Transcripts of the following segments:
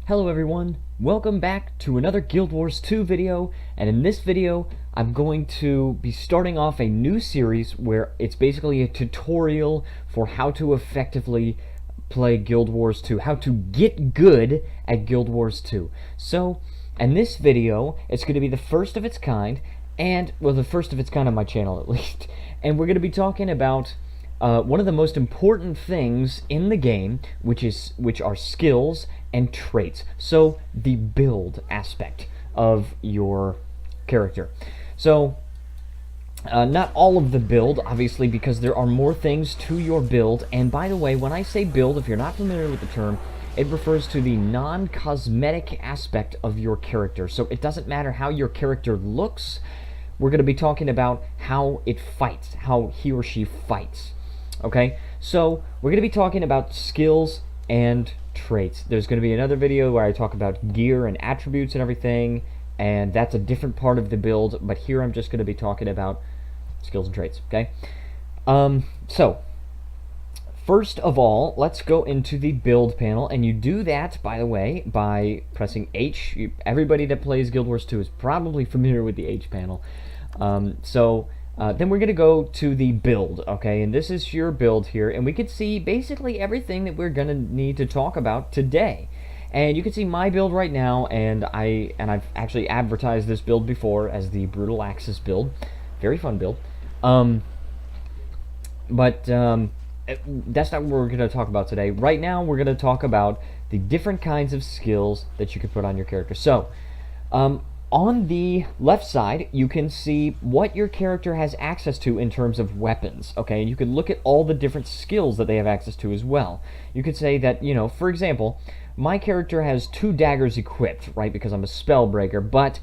Hello everyone, welcome back to another Guild Wars 2 video, and in this video I'm going to be starting off a new series where it's basically a tutorial for how to effectively play Guild Wars 2, how to get good at Guild Wars 2. So, in this video, it's going to be the first of its kind, and, well, the first of its kind on my channel at least, and we're going to be talking about one of the most important things in the game, which are skills and traits. So the build aspect of your character. So not all of the build, obviously, because there are more things to your build. And by the way, when I say build, if you're not familiar with the term, it refers to the non-cosmetic aspect of your character. So it doesn't matter how your character looks. We're going to be talking about how it fights, how he or she fights. Okay, so we're going to be talking about skills and traits. There's going to be another video where I talk about gear and attributes and everything, and that's a different part of the build, but here I'm just going to be talking about skills and traits, okay? So, first of all, let's go into the build panel, and you do that, by the way, by pressing H. Everybody that plays Guild Wars 2 is probably familiar with the H panel. Then we're going to go to the build, okay, and this is your build here, and we can see basically everything that we're going to need to talk about today. And you can see my build right now, and I've actually advertised this build before as the Brutal Axis build. Very fun build. That's not what we're going to talk about today. Right now, we're going to talk about the different kinds of skills that you can put on your character. So, on the left side, you can see what your character has access to in terms of weapons, okay? And you can look at all the different skills that they have access to as well. You could say that, you know, for example, my character has 2 daggers equipped, right, because I'm a spellbreaker, but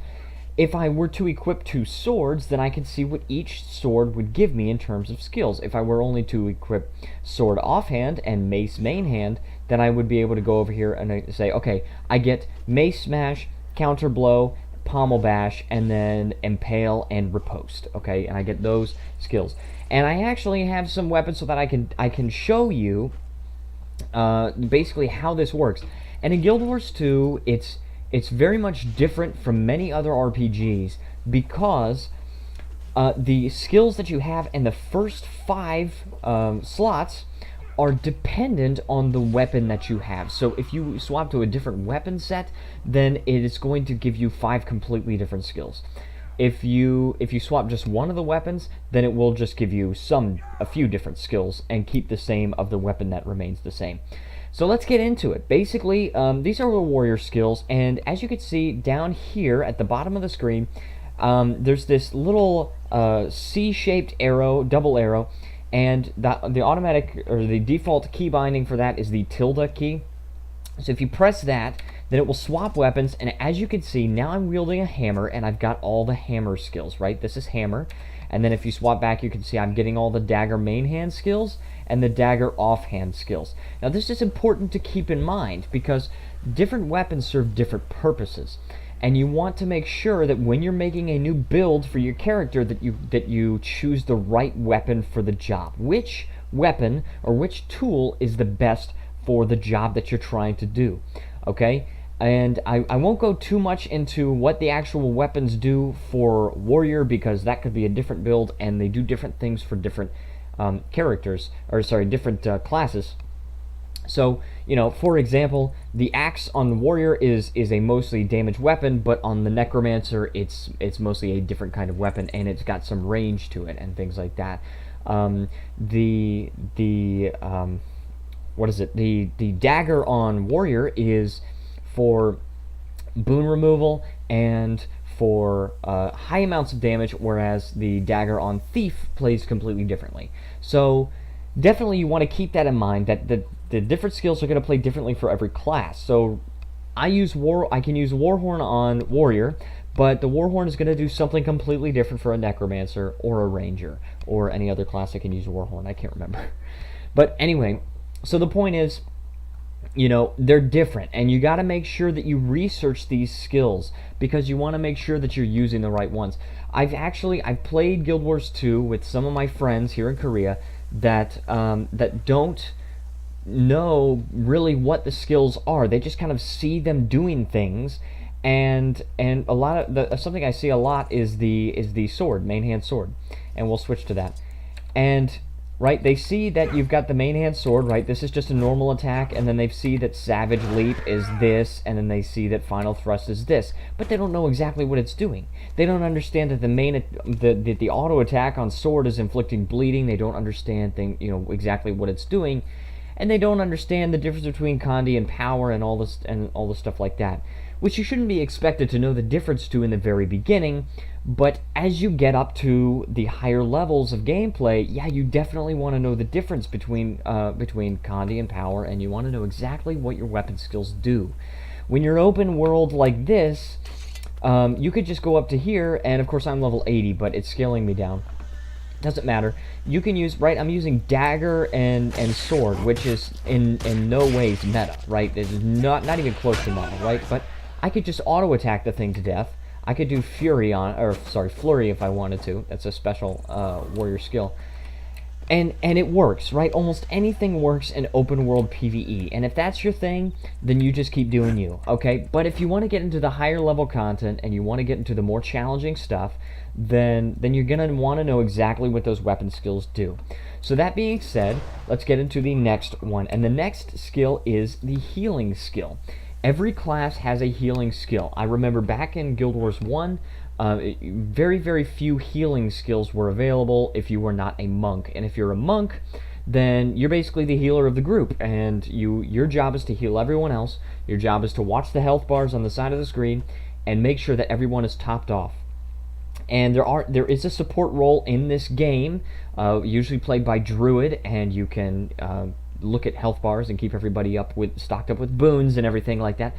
if I were to equip 2 swords, then I can see what each sword would give me in terms of skills. If I were only to equip sword offhand and mace main hand, then I would be able to go over here and say, okay, I get mace smash, counter blow, pommel bash, and then impale and riposte, okay, and I get those skills. And I actually have some weapons so that I can show you basically how this works. And in Guild Wars 2, it's very much different from many other RPGs because the skills that you have in the first 5 slots are dependent on the weapon that you have. So if you swap to a different weapon set, then it is going to give you 5 completely different skills. If you swap just one of the weapons, then it will just give you a few different skills and keep the same of the weapon that remains the same. So let's get into it. Basically, these are the warrior skills, and as you can see down here at the bottom of the screen, there's this little C-shaped arrow, double arrow, and the automatic or the default key binding for that is the tilde key. So if you press that, then it will swap weapons, and as you can see, now I'm wielding a hammer, and I've got all the hammer skills, right? This is hammer, and then if you swap back, you can see I'm getting all the dagger main hand skills and the dagger offhand skills. Now this is important to keep in mind because different weapons serve different purposes. And you want to make sure that when you're making a new build for your character that you choose the right weapon for the job. Which weapon or which tool is the best for the job that you're trying to do. Okay? And I won't go too much into what the actual weapons do for warrior because that could be a different build and they do different things for different characters, or sorry, different classes. So, you know, for example, the axe on the warrior is a mostly damage weapon, but on the necromancer, it's mostly a different kind of weapon, and it's got some range to it and things like that. The dagger on warrior is for boon removal and for high amounts of damage, whereas the dagger on thief plays completely differently. So definitely you want to keep that in mind, that the different skills are going to play differently for every class. So I can use Warhorn on warrior, but the Warhorn is going to do something completely different for a necromancer or a ranger or any other class that can use Warhorn. I can't remember. But anyway, so the point is, you know, they're different, and you got to make sure that you research these skills because you want to make sure that you're using the right ones. I've played Guild Wars 2 with some of my friends here in Korea that don't know really what the skills are. They just kind of see them doing things, and a lot of something I see a lot is the sword, main hand sword, and we'll switch to that. And right, they see that you've got the main hand sword, right? This is just a normal attack, and then they see that Savage Leap is this, and then they see that Final Thrust is this, but they don't know exactly what it's doing. They don't understand that the auto attack on sword is inflicting bleeding. They don't understand exactly what it's doing, and they don't understand the difference between Kandi and power and all the stuff like that, which you shouldn't be expected to know the difference to in the very beginning. But as you get up to the higher levels of gameplay, yeah, you definitely want to know the difference between Kandi and power, and you want to know exactly what your weapon skills do. When you're open world like this, you could just go up to here, and of course I'm level 80, but it's scaling me down. Doesn't matter. You can use, right, I'm using dagger and sword, which is in no ways meta, right? It's not even close to meta, right? But I could just auto attack the thing to death. I could do flurry if I wanted to. That's a special warrior skill. And it works, right? Almost anything works in open world PvE. And if that's your thing, then you just keep doing you, okay? But if you want to get into the higher level content and you want to get into the more challenging stuff, then you're going to want to know exactly what those weapon skills do. So that being said, let's get into the next one. And the next skill is the healing skill. Every class has a healing skill. I remember back in Guild Wars 1, very, very few healing skills were available if you were not a monk. And if you're a monk, then you're basically the healer of the group, and your job is to heal everyone else. Your job is to watch the health bars on the side of the screen and make sure that everyone is topped off. And there is a support role in this game, usually played by Druid, and you can look at health bars and keep everybody stocked up with boons and everything like that.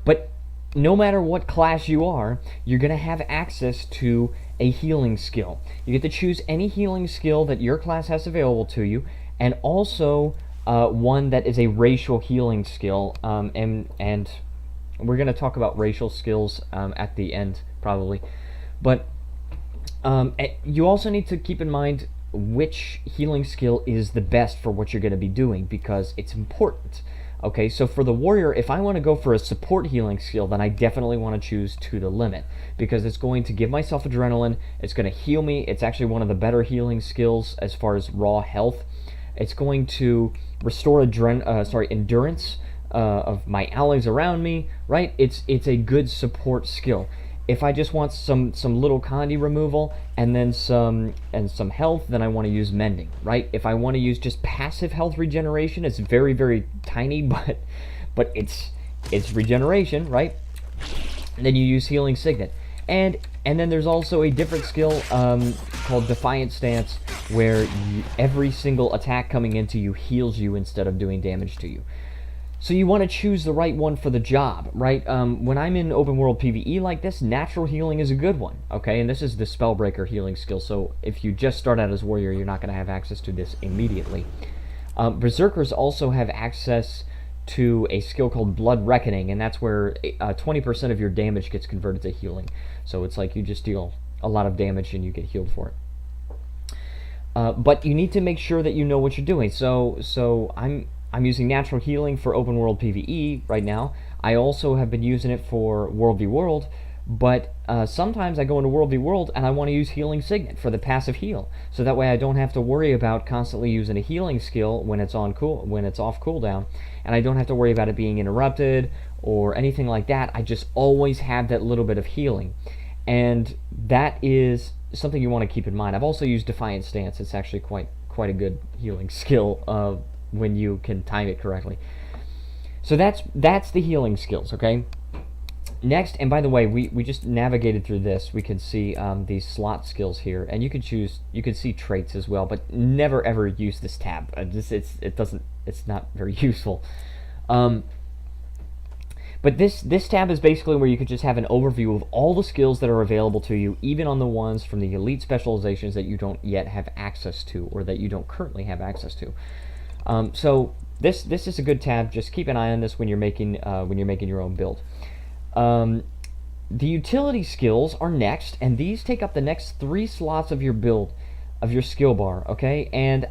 But no matter what class you are, you're going to have access to a healing skill. You get to choose any healing skill that your class has available to you, and also one that is a racial healing skill. And we're going to talk about racial skills at the end, probably. But you also need to keep in mind which healing skill is the best for what you're going to be doing, because it's important. Okay, so for the warrior, if I want to go for a support healing skill, then I definitely want to choose To the Limit, because it's going to give myself adrenaline, it's going to heal me, it's actually one of the better healing skills as far as raw health. It's going to restore endurance of my allies around me, right? It's a good support skill. If I just want some little Kandi removal and then some health, then I want to use Mending, right? If I want to use just passive health regeneration, it's very, very tiny, but it's regeneration, right? And then you use Healing Signet. And then there's also a different skill called Defiant Stance, where every single attack coming into you heals you instead of doing damage to you. So you want to choose the right one for the job, right? When I'm in open world PvE like this, natural healing is a good one, okay? And this is the Spellbreaker healing skill, so if you just start out as warrior, you're not going to have access to this immediately. Berserkers also have access to a skill called Blood Reckoning, and that's where 20% of your damage gets converted to healing. So it's like you just deal a lot of damage and you get healed for it. But you need to make sure that you know what you're doing. So I'm using natural healing for open world PvE right now. I also have been using it for World v World, but sometimes I go into World v World and I want to use Healing Signet for the passive heal, so that way I don't have to worry about constantly using a healing skill when it's off cooldown, and I don't have to worry about it being interrupted or anything like that. I just always have that little bit of healing, and that is something you want to keep in mind. I've also used Defiant Stance. It's actually quite a good healing skill when you can time it correctly. So that's the healing skills, okay? Next, and by the way, we just navigated through this. We can see these slot skills here, and you can see traits as well, but never ever use this tab. It's not very useful. But this tab is basically where you could just have an overview of all the skills that are available to you, even on the ones from the elite specializations that you don't yet have access to, or that you don't currently have access to. So this is a good tab. Just keep an eye on this when you're making your own build. The utility skills are next, and these take up the next 3 slots of your build, of your skill bar. Okay, and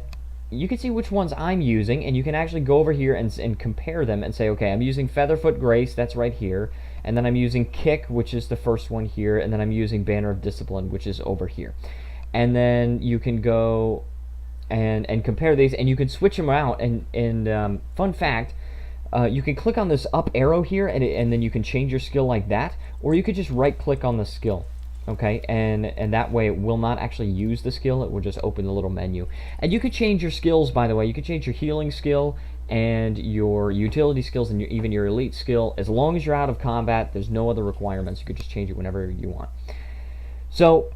you can see which ones I'm using, and you can actually go over here and compare them and say, okay, I'm using Featherfoot Grace, that's right here, and then I'm using Kick, which is the first one here, and then I'm using Banner of Discipline, which is over here. And then you can go and compare these, and you can switch them out. And fun fact, you can click on this up arrow here, and then you can change your skill like that, or you could just right click on the skill. Okay, and that way it will not actually use the skill, it will just open the little menu. And you could change your skills, by the way. You could change your healing skill and your utility skills and even your elite skill. As long as you're out of combat, there's no other requirements. You could just change it whenever you want. So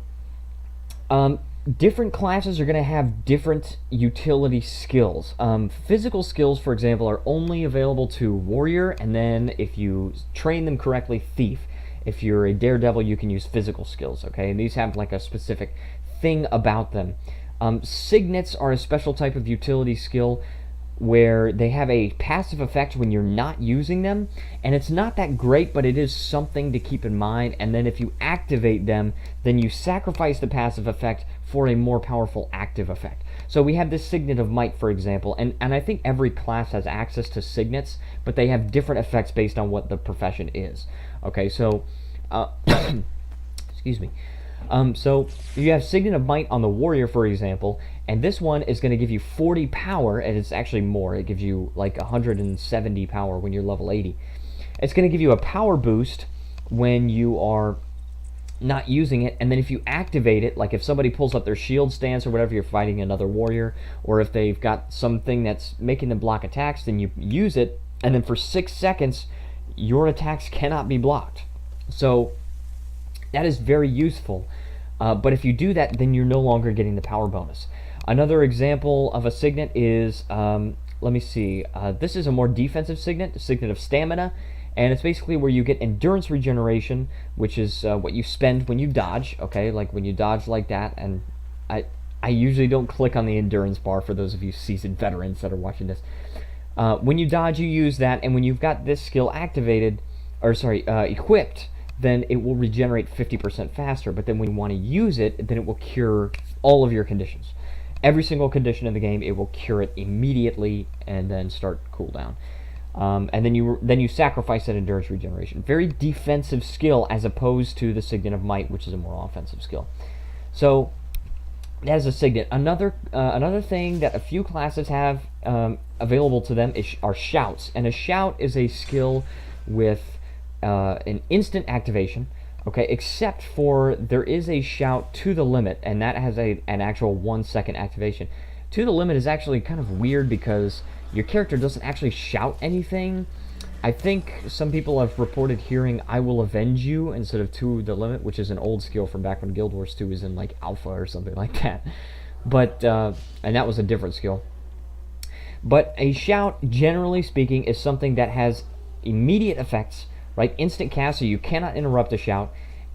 different classes are going to have different utility skills. Physical skills, for example, are only available to Warrior, and then if you train them correctly, Thief. If you're a Daredevil, you can use physical skills, okay? And these have like a specific thing about them. Signets are a special type of utility skill where they have a passive effect when you're not using them, and it's not that great, but it is something to keep in mind. And then if you activate them, then you sacrifice the passive effect for a more powerful active effect. So we have this Signet of Might, for example, and I think every class has access to signets, but they have different effects based on what the profession is. Okay, so excuse me. So you have Signet of Might on the Warrior, for example, and this one is going to give you 40 power, and it's actually more. It gives you like 170 power when you're level 80. It's going to give you a power boost when you are not using it, and then if you activate it, like if somebody pulls up their shield stance or whatever, you're fighting another warrior, or if they've got something that's making them block attacks, then you use it, and then for 6 seconds your attacks cannot be blocked. So that is very useful, but if you do that, then you're no longer getting the power bonus. Another example of a Signet is, let me see, this is a more defensive Signet, the Signet of Stamina, and it's basically where you get endurance regeneration, which is what you spend when you dodge, okay, like when you dodge like that. And I usually don't click on the endurance bar for those of you seasoned veterans that are watching this. When you dodge, you use that, and when you've got this skill activated, or sorry, equipped, then it will regenerate 50% faster. But then when you want to use it, then it will cure all of your conditions. Every single condition in the game, it will cure it immediately and then start cooldown. And then you sacrifice that endurance regeneration. Very defensive skill as opposed to the Signet of Might, which is a more offensive skill. So that is a Signet. Another thing that a few classes have available to them are shouts, and a shout is a skill with an instant activation. Okay, except for there is a shout to the limit, and that has an actual 1 second activation. To the limit is actually kind of weird because your character doesn't actually shout anything. I think some people have reported hearing "I will avenge you" instead of "to the limit," which is an old skill from back when Guild Wars 2 was in like alpha or something like that. But and that was a different skill. But a shout, generally speaking, is something that has immediate effects, right? Instant cast, so you cannot interrupt a shout,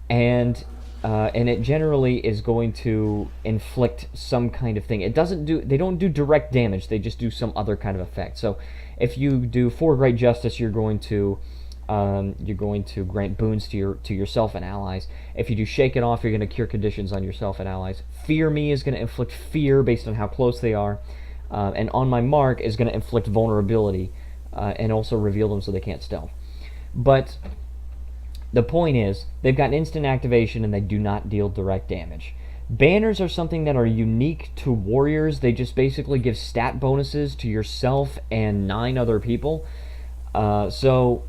and it generally is going to inflict some kind of thing. They don't do direct damage. They just do some other kind of effect. So if you do 4 Great Justice, you're going to grant boons to yourself and allies. If you do Shake It Off, you're going to cure conditions on yourself and allies. Fear Me is going to inflict fear based on how close they are, and On My Mark is going to inflict vulnerability and also reveal them so they can't stealth. But the point is, they've got instant activation and they do not deal direct damage. Banners are something that are unique to warriors. They just basically give stat bonuses to yourself and 9 other people. So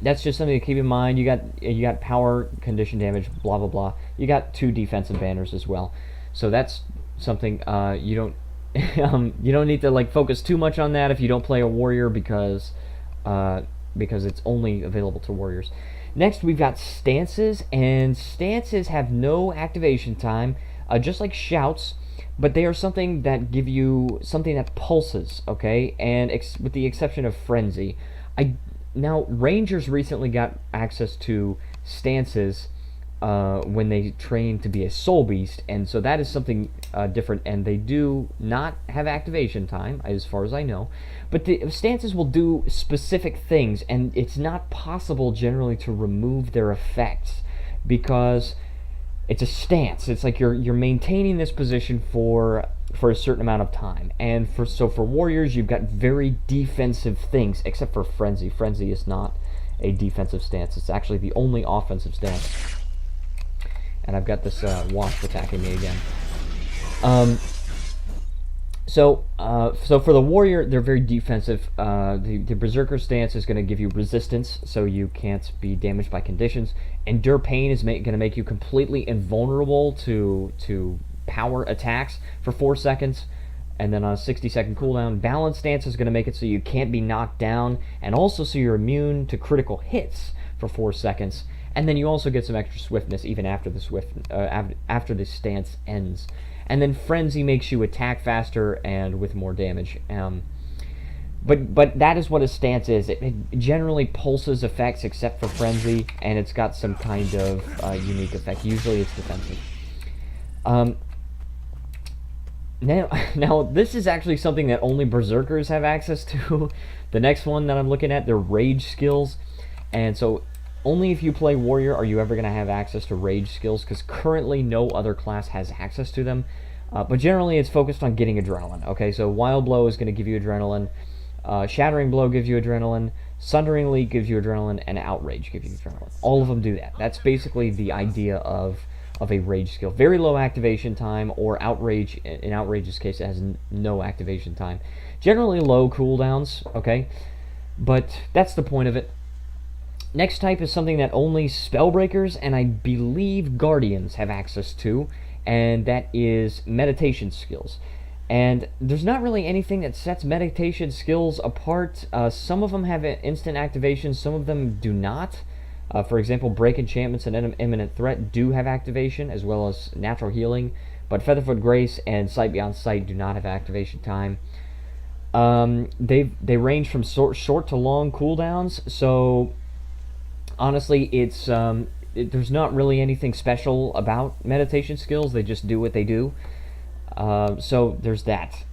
that's just something to keep in mind. You got power, condition damage, blah blah blah. You got 2 defensive banners as well. So that's something you don't you don't need to like focus too much on that if you don't play a warrior, because it's only available to warriors. Next, we've got stances, and stances have no activation time, just like shouts, but they are something that give you something that pulses, okay? And with the exception of frenzy. Now, rangers recently got access to stances when they train to be a soul beast, and so that is something different, and they do not have activation time as far as I know, but the stances will do specific things, and it's not possible generally to remove their effects, because it's a stance. It's like you're maintaining this position for a certain amount of time. And for warriors, you've got very defensive things, except for frenzy. Frenzy is not a defensive stance. It's actually the only offensive stance. And I've got this wasp attacking me again. So for the warrior, they're very defensive. The berserker stance is going to give you resistance, so you can't be damaged by conditions. Endure pain is going to make you completely invulnerable to power attacks for 4 seconds, and then on a 60-second cooldown. Balance stance is going to make it so you can't be knocked down, and also so you're immune to critical hits for 4 seconds. And then you also get some extra swiftness even after after the stance ends. And then Frenzy makes you attack faster and with more damage. But that is what a stance is. It generally pulses effects except for Frenzy, and it's got some kind of unique effect. Usually it's defensive. Now this is actually something that only Berserkers have access to. The next one that I'm looking at, they're Rage skills. And so only if you play Warrior are you ever going to have access to Rage skills, because currently no other class has access to them. But generally it's focused on getting adrenaline. Okay, so Wild Blow is going to give you adrenaline, Shattering Blow gives you adrenaline, Sundering Leap gives you adrenaline, and Outrage gives you adrenaline. All of them do that. That's basically the idea of a Rage skill. Very low activation time, or Outrage, in Outrage's case, it has no activation time. Generally low cooldowns, okay? But that's the point of it. Next type is something that only Spellbreakers and I believe Guardians have access to, and that is meditation skills. And there's not really anything that sets meditation skills apart. Some of them have instant activation, some of them do not. For example, Break Enchantments and Imminent Threat do have activation, as well as Natural Healing, but Featherfoot Grace and Sight Beyond Sight do not have activation time. They range from short to long cooldowns, so honestly, there's not really anything special about meditation skills. They just do what they do. So there's that.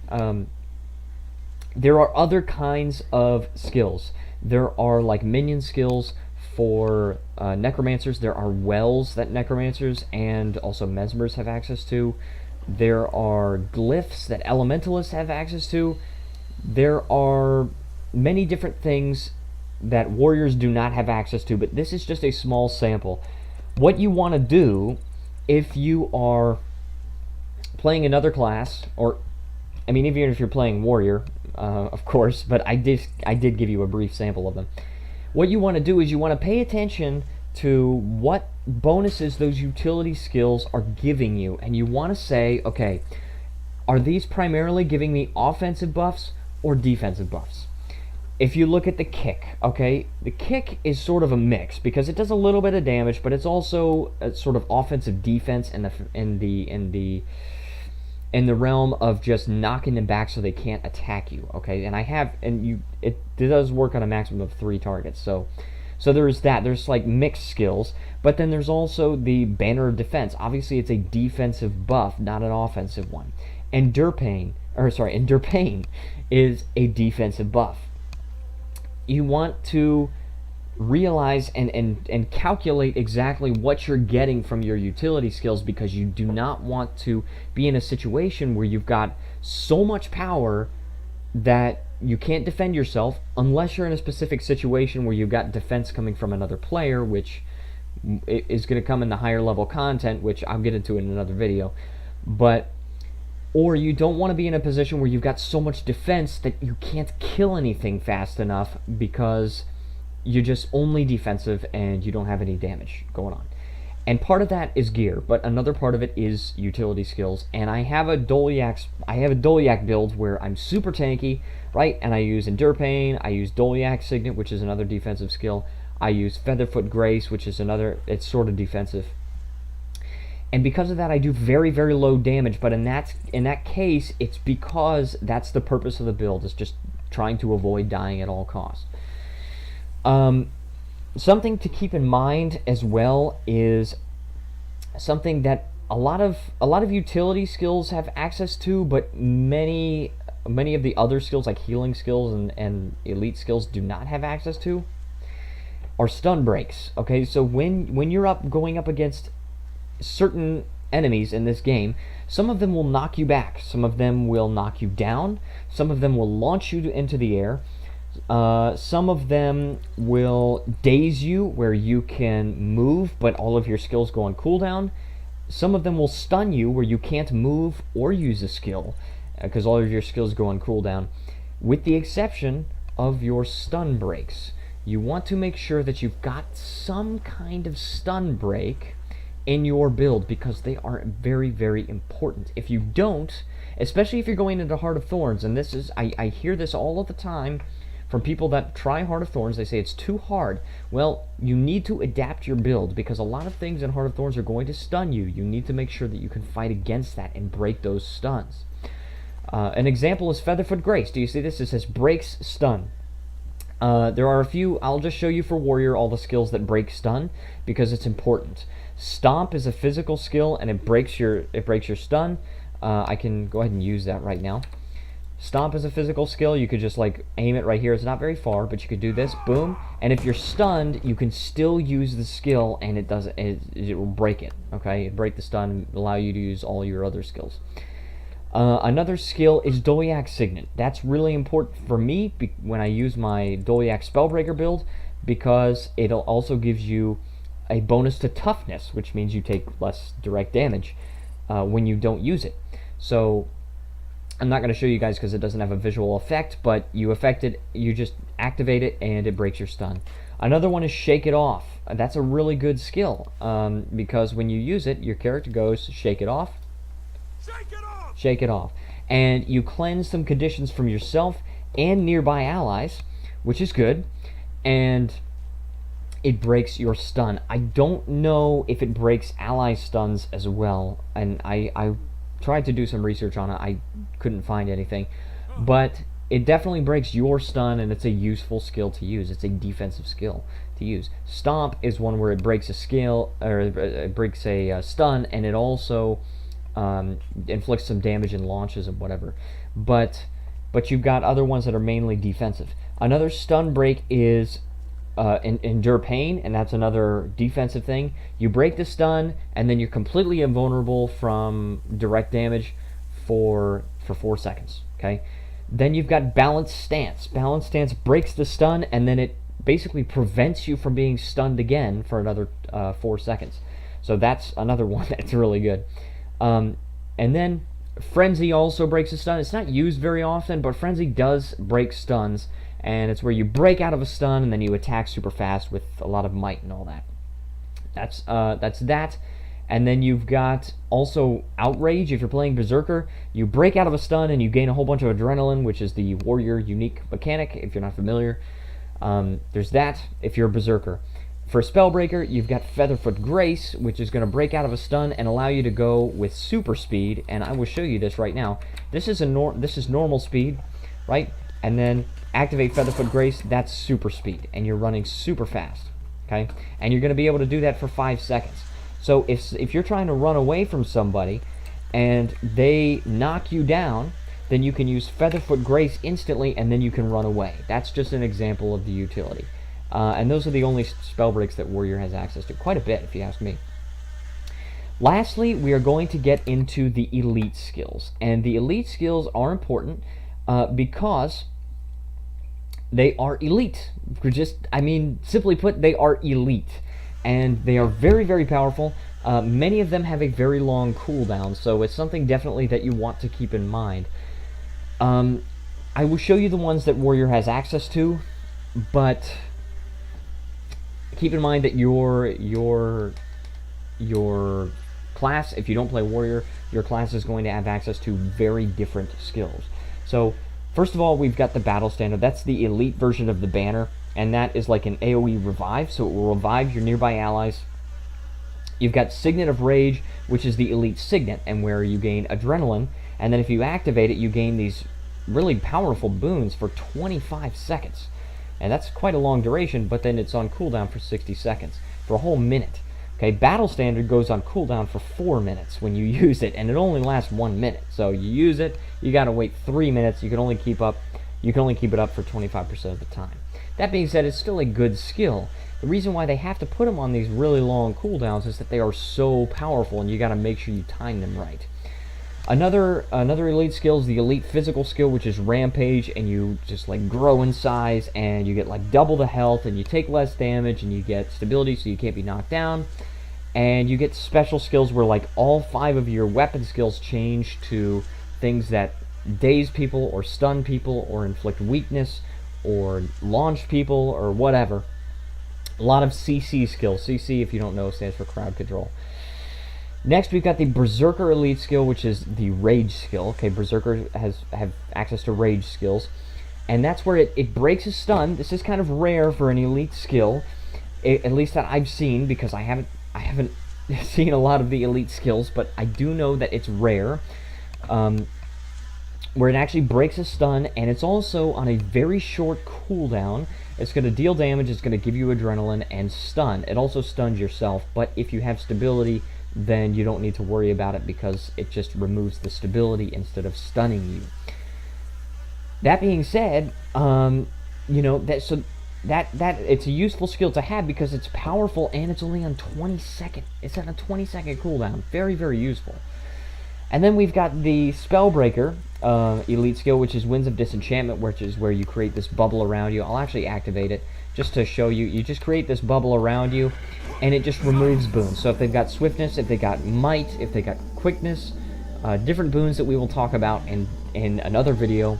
There are other kinds of skills. There are like minion skills for necromancers. There are wells that necromancers and also mesmers have access to. There are glyphs that elementalists have access to. There are many different things that warriors do not have access to, but this is just a small sample. What you want to do if you are playing another class, or I mean even if you're playing warrior, of course, but I did give you a brief sample of them. What you want to do is you want to pay attention to what bonuses those utility skills are giving you, and you want to say, okay, are these primarily giving me offensive buffs or defensive buffs? If you look at the kick, okay, the kick is sort of a mix because it does a little bit of damage, but it's also a sort of offensive defense in the realm of just knocking them back so they can't attack you, okay? And it does work on a maximum of 3 targets. So there's that. There's like mixed skills, but then there's also the Banner of Defense. Obviously, it's a defensive buff, not an offensive one. Endure Pain is a defensive buff. You want to realize and calculate exactly what you're getting from your utility skills, because you do not want to be in a situation where you've got so much power that you can't defend yourself, unless you're in a specific situation where you've got defense coming from another player, which is going to come in the higher level content, which I'll get into in another video. Or you don't want to be in a position where you've got so much defense that you can't kill anything fast enough because you're just only defensive and you don't have any damage going on. And part of that is gear, but another part of it is utility skills. And I have a Dolyak build where I'm super tanky, right? And I use Endure Pain, I use Dolyak Signet, which is another defensive skill. I use Featherfoot Grace, which is it's sort of defensive. And because of that, I do very, very low damage, but in that case, it's because that's the purpose of the build, is just trying to avoid dying at all costs. Something to keep in mind as well is something that a lot of utility skills have access to, but many of the other skills, like healing skills and elite skills, do not have access to, are stun breaks. Okay, so when you're going up against certain enemies in this game, some of them will knock you back, some of them will knock you down, some of them will launch you into the air, some of them will daze you where you can move but all of your skills go on cooldown. Some of them will stun you where you can't move or use a skill because all of your skills go on cooldown, with the exception of your stun breaks. You want to make sure that you've got some kind of stun break in your build because they are very, very important. If you don't, especially if you're going into Heart of Thorns, and this is, I hear this all of the time from people that try Heart of Thorns, they say it's too hard. Well, you need to adapt your build because a lot of things in Heart of Thorns are going to stun you. You need to make sure that you can fight against that and break those stuns. An example is Featherfoot Grace. Do you see this? It says breaks stun. There are a few. I'll just show you for Warrior all the skills that break stun because it's important. Stomp is a physical skill and it breaks your stun. I can go ahead and use that right now. Stomp is a physical skill. You could just like aim it right here. It's not very far, but you could do this, boom. And if you're stunned, you can still use the skill, and it doesn't. It will break it. Okay, it break the stun, allow you to use all your other skills. Another skill is Dolyak Signet. That's really important for me when I use my Dolyak Spellbreaker build because it also gives you a bonus to toughness, which means you take less direct damage when you don't use it. So I'm not going to show you guys because it doesn't have a visual effect, but you just activate it and it breaks your stun. Another one is Shake It Off. That's a really good skill because when you use it, your character goes shake it off, shake it off, and you cleanse some conditions from yourself and nearby allies, which is good, and it breaks your stun. I don't know if it breaks ally stuns as well, and I tried to do some research on it. I couldn't find anything, but it definitely breaks your stun, and it's a useful skill to use. It's a defensive skill to use. Stomp is one where it breaks a skill, or it breaks a stun, and it also inflicts some damage and launches and whatever. But you've got other ones that are mainly defensive. Another stun break is Endure Pain, and that's another defensive thing. You break the stun, and then you're completely invulnerable from direct damage for 4 seconds. Okay. Then you've got Balanced Stance. Balanced Stance breaks the stun, and then it basically prevents you from being stunned again for another 4 seconds. So that's another one that's really good. And then Frenzy also breaks a stun. It's not used very often, but Frenzy does break stuns, and it's where you break out of a stun and then you attack super fast with a lot of might and all that. That's that. And then you've got also Outrage. If you're playing Berserker, you break out of a stun and you gain a whole bunch of adrenaline, which is the Warrior unique mechanic, if you're not familiar. There's that if you're a Berserker. For Spellbreaker, you've got Featherfoot Grace, which is going to break out of a stun and allow you to go with super speed, and I will show you this right now. This is normal speed, right? And then activate Featherfoot Grace, that's super speed, and you're running super fast, okay? And you're going to be able to do that for 5 seconds. So if you're trying to run away from somebody and they knock you down, then you can use Featherfoot Grace instantly, and then you can run away. That's just an example of the utility. And those are the only spell breaks that Warrior has access to. Quite a bit, if you ask me. Lastly, we are going to get into the elite skills. And the elite skills are important because they are elite. Simply put, they are elite. And they are very, very powerful. Many of them have a very long cooldown, so it's something definitely that you want to keep in mind. I will show you the ones that Warrior has access to, but keep in mind that your class, if you don't play Warrior, your class is going to have access to very different skills. So first of all, we've got the Battle Standard. That's the elite version of the banner, and that is like an AoE revive, so it will revive your nearby allies. You've got Signet of Rage, which is the elite Signet, and where you gain adrenaline, and then if you activate it, you gain these really powerful boons for 25 seconds. And that's quite a long duration, but then it's on cooldown for 60 seconds, for a whole minute. Okay, Battle Standard goes on cooldown for 4 minutes when you use it, and it only lasts 1 minute. So you use it, you gotta wait 3 minutes. You can only keep it up for 25% of the time. That being said, it's still a good skill The reason why they have to put them on these really long cooldowns is that they are so powerful, and you got to make sure you time them right. Another elite skill is the elite physical skill, which is Rampage, and you just like grow in size, and you get like double the health, and you take less damage, and you get stability so you can't be knocked down. And you get special skills where like all 5 of your weapon skills change to things that daze people or stun people or inflict weakness or launch people or whatever. A lot of CC skills. CC, if you don't know, stands for crowd control. Next, we've got the Berserker Elite skill, which is the Rage skill. Okay, Berserker have access to Rage skills. And that's where it breaks a stun. This is kind of rare for an Elite skill, at least that I've seen, because I haven't seen a lot of the Elite skills, but I do know that it's rare. Where it actually breaks a stun, and it's also on a very short cooldown. It's going to deal damage, it's going to give you adrenaline, and stun. It also stuns yourself, but if you have stability, then you don't need to worry about it because it just removes the stability instead of stunning you. That being said, you know, that it's a useful skill to have because it's powerful and it's only on 20-second. It's on a 20-second cooldown. Very, very useful. And then we've got the Spellbreaker elite skill, which is Winds of Disenchantment, which is where you create this bubble around you. I'll actually activate it just to show you. You just create this bubble around you, and it just removes boons. So if they've got swiftness, if they got might, if they got quickness, different boons that we will talk about in another video,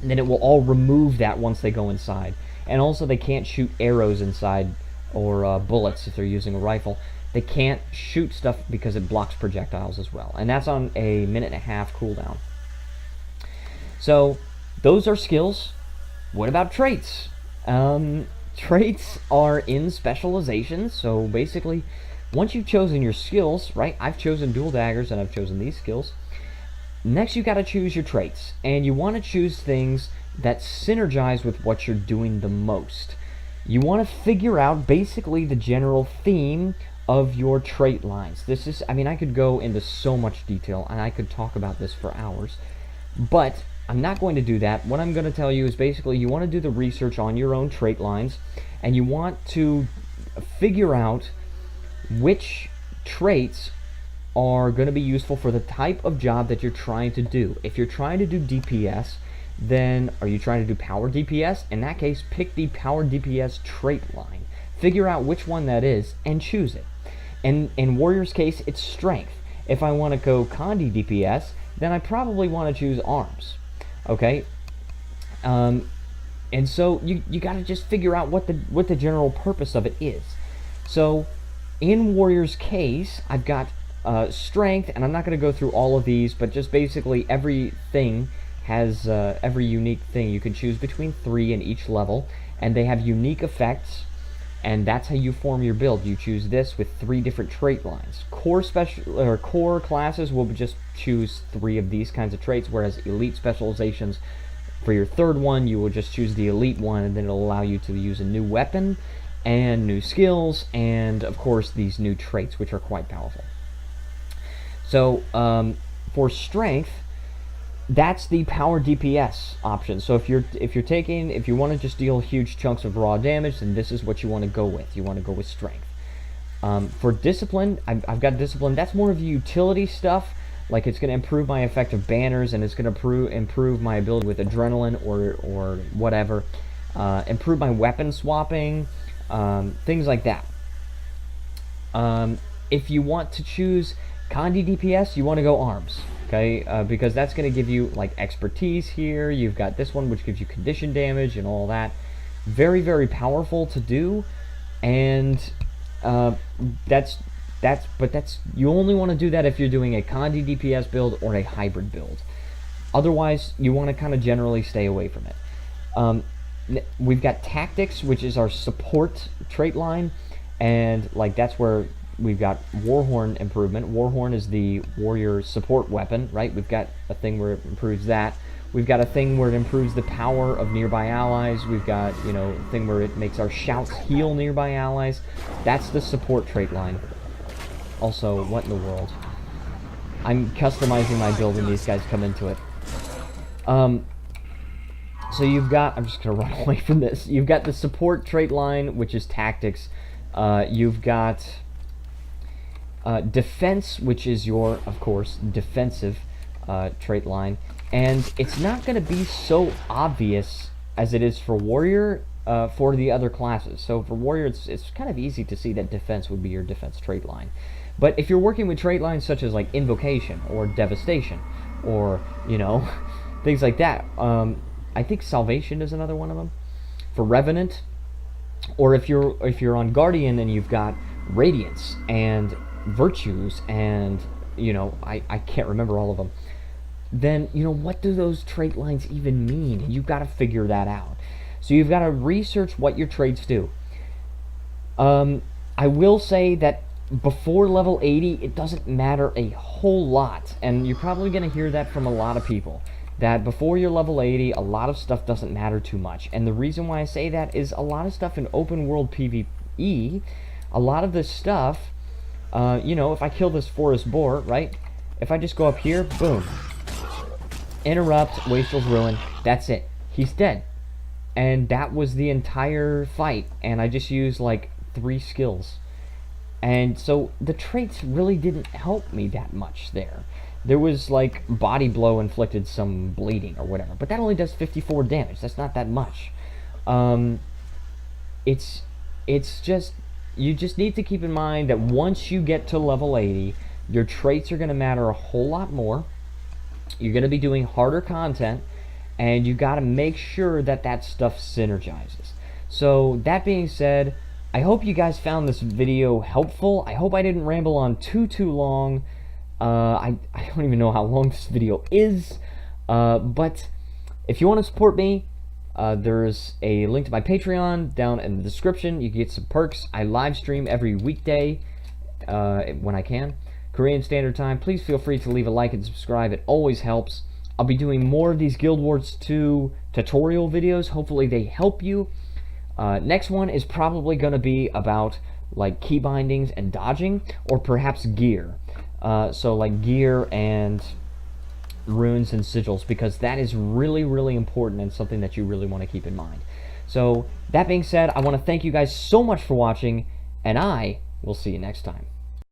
and then it will all remove that once they go inside. And also they can't shoot arrows inside or bullets if they're using a rifle. They can't shoot stuff because it blocks projectiles as well. And that's on a 1.5-minute cooldown. So, those are skills. What about traits? Traits are in specialization. So, basically, once you've chosen your skills, right? I've chosen dual daggers and I've chosen these skills. Next, you got to choose your traits. And you want to choose things that synergize with what you're doing the most. You want to figure out basically the general theme of your trait lines. This is, I mean, I could go into so much detail and I could talk about this for hours, but I'm not going to do that. What I'm going to tell you is basically you want to do the research on your own trait lines, and you want to figure out which traits are going to be useful for the type of job that you're trying to do. If you're trying to do DPS, then are you trying to do power DPS? In that case, pick the power DPS trait line. Figure out which one that is and choose it. And in Warrior's case, it's strength. If I want to go Condi DPS, then I probably want to choose arms. Okay? And so you got to just figure out what the general purpose of it is. So in Warrior's case, I've got strength, and I'm not going to go through all of these, but just basically everything has every unique thing. You can choose between 3 in each level, and they have unique effects. And that's how you form your build. You choose this with 3 different trait lines. Core classes will just choose 3 of these kinds of traits, whereas elite specializations, for your 3rd one, you will just choose the elite one, and then it'll allow you to use a new weapon and new skills, and of course these new traits, which are quite powerful. So for strength, that's the power DPS option. So if you want to just deal huge chunks of raw damage, then this is what you want to go with. You want to go with strength. For discipline, I've got discipline. That's more of the utility stuff. Like, it's going to improve my effective banners, and it's going to improve my ability with adrenaline or whatever. Improve my weapon swapping, things like that. If you want to choose Condi DPS, you want to go arms. Okay, because that's going to give you like expertise here. You've got this one, which gives you condition damage and all that. Very, very powerful to do, and that's you only want to do that if you're doing a Condi DPS build or a hybrid build. Otherwise, you want to kind of generally stay away from it. We've got tactics, which is our support trait line, and like that's where we've got Warhorn improvement. Warhorn is the warrior support weapon, right? We've got a thing where it improves that. We've got a thing where it improves the power of nearby allies. We've got, you know, a thing where it makes our shouts heal nearby allies. That's the support trait line. Also, what in the world? I'm customizing my build when these guys come into it. So you've got, I'm just going to run away from this. You've got the support trait line, which is tactics. You've got defense, which is your, of course, defensive trait line. And it's not going to be so obvious as it is for warrior for the other classes. So for warrior, it's kind of easy to see that defense would be your defense trait line. But if you're working with trait lines such as like invocation or devastation or, you know, things like that, I think salvation is another one of them. For revenant, or if you're on guardian and you've got radiance and virtues and, you know, I can't remember all of them, then, you know, what do those trait lines even mean? You've got to figure that out. So you've got to research what your traits do. I will say that before level 80, it doesn't matter a whole lot, and you're probably going to hear that from a lot of people, that before you're level 80, a lot of stuff doesn't matter too much. And the reason why I say that is a lot of stuff in open world PvE, a lot of this stuff, you know, if I kill this forest boar, right? If I just go up here, boom. Interrupt, Wastrel's Ruin, that's it. He's dead. And that was the entire fight, and I just used like 3 skills. And so the traits really didn't help me that much there. There was like body blow inflicted some bleeding or whatever, but that only does 54 damage. That's not that much. It's just, you just need to keep in mind that once you get to level 80, your traits are going to matter a whole lot more. You're going to be doing harder content, and you got to make sure that that stuff synergizes. So that being said, I hope you guys found this video helpful. I hope I didn't ramble on too long. I don't even know how long this video is, but if you want to support me, there's a link to my Patreon down in the description. You can get some perks. I live stream every weekday when I can, Korean Standard Time. Please feel free to leave a like and subscribe. It always helps. I'll be doing more of these Guild Wars 2 tutorial videos. Hopefully they help you. Next one is probably going to be about like key bindings and dodging, or perhaps gear. So like gear and runes and sigils, because that is really, really important and something that you really want to keep in mind. So that being said, I want to thank you guys so much for watching, and I will see you next time.